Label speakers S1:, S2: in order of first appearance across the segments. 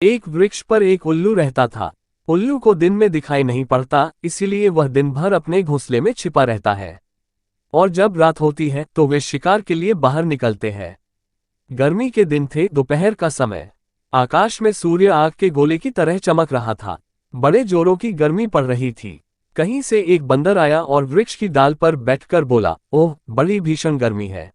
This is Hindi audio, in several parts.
S1: एक वृक्ष पर एक उल्लू रहता था। उल्लू को दिन में दिखाई नहीं पड़ता, इसीलिए वह दिन भर अपने घोंसले में छिपा रहता है और जब रात होती है तो वे शिकार के लिए बाहर निकलते हैं। गर्मी के दिन थे, दोपहर का समय। आकाश में सूर्य आग के गोले की तरह चमक रहा था। बड़े जोरों की गर्मी पड़ रही थी। कहीं से एक बंदर आया और वृक्ष की डाल पर बैठकर बोला, ओह, बड़ी भीषण गर्मी है।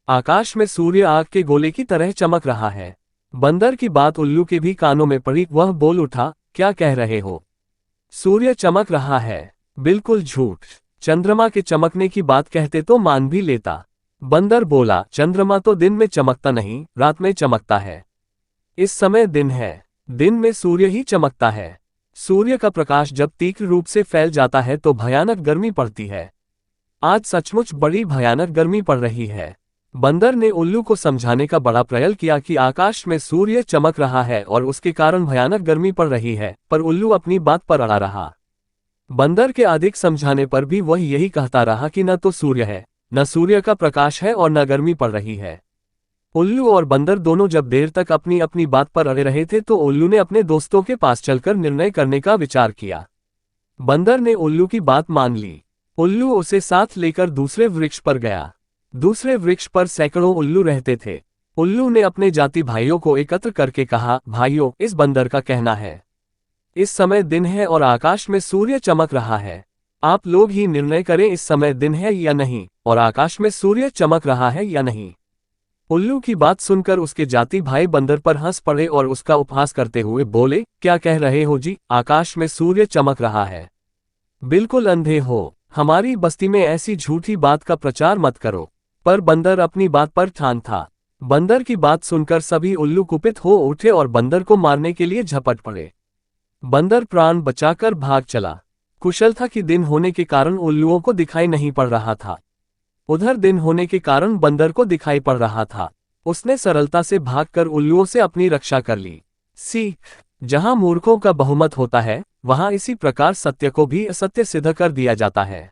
S1: आकाश में सूर्य आग के गोले की तरह चमक रहा है। बंदर की बात उल्लू के भी कानों में पड़ी। वह बोल उठा, क्या कह रहे हो? सूर्य चमक रहा है। बिल्कुल झूठ। चंद्रमा के चमकने की बात कहते तो मान भी लेता। बंदर बोला, चंद्रमा तो दिन में चमकता नहीं, रात में चमकता है। इस समय दिन है। दिन में सूर्य ही चमकता है। सूर्य का प्रकाश जब तीव्र रूप से फैल जाता है तो भयानक गर्मी पड़ती है। आज सचमुच बड़ी भयानक गर्मी पड़ रही है। बंदर ने उल्लू को समझाने का बड़ा प्रयास किया कि आकाश में सूर्य चमक रहा है और उसके कारण भयानक गर्मी पड़ रही है, पर उल्लू अपनी बात पर अड़ा रहा। बंदर के अधिक समझाने पर भी वह यही कहता रहा कि न तो सूर्य है, न सूर्य का प्रकाश है और न गर्मी पड़ रही है। उल्लू और बंदर दोनों जब देर तक अपनी अपनी बात पर अड़े रहे थे तो उल्लू ने अपने दोस्तों के पास चलकर निर्णय करने का विचार किया। बंदर ने उल्लू की बात मान ली। उल्लू उसे साथ लेकर दूसरे वृक्ष पर गया। दूसरे वृक्ष पर सैकड़ों उल्लू रहते थे। उल्लू ने अपने जाति भाइयों को एकत्र करके कहा, भाइयों, इस बंदर का कहना है इस समय दिन है और आकाश में सूर्य चमक रहा है। आप लोग ही निर्णय करें इस समय दिन है या नहीं और आकाश में सूर्य चमक रहा है या नहीं। उल्लू की बात सुनकर उसके जाति भाई बंदर पर हंस पड़े और उसका उपहास करते हुए बोले, क्या कह रहे हो जी, आकाश में सूर्य चमक रहा है? बिल्कुल अंधे हो। हमारी बस्ती में ऐसी झूठी बात का प्रचार मत करो। पर बंदर अपनी बात पर ठान था। बंदर की बात सुनकर सभी उल्लू कुपित हो उठे और बंदर को मारने के लिए झपट पड़े। बंदर प्राण बचाकर भाग चला। कुशल था कि दिन होने के कारण उल्लुओं को दिखाई नहीं पड़ रहा था। उधर दिन होने के कारण बंदर को दिखाई पड़ रहा था। उसने सरलता से भागकर उल्लुओं से अपनी रक्षा कर ली। सीख, जहां मूर्खों का बहुमत होता है, वहां इसी प्रकार सत्य को भी असत्य सिद्ध कर दिया जाता है।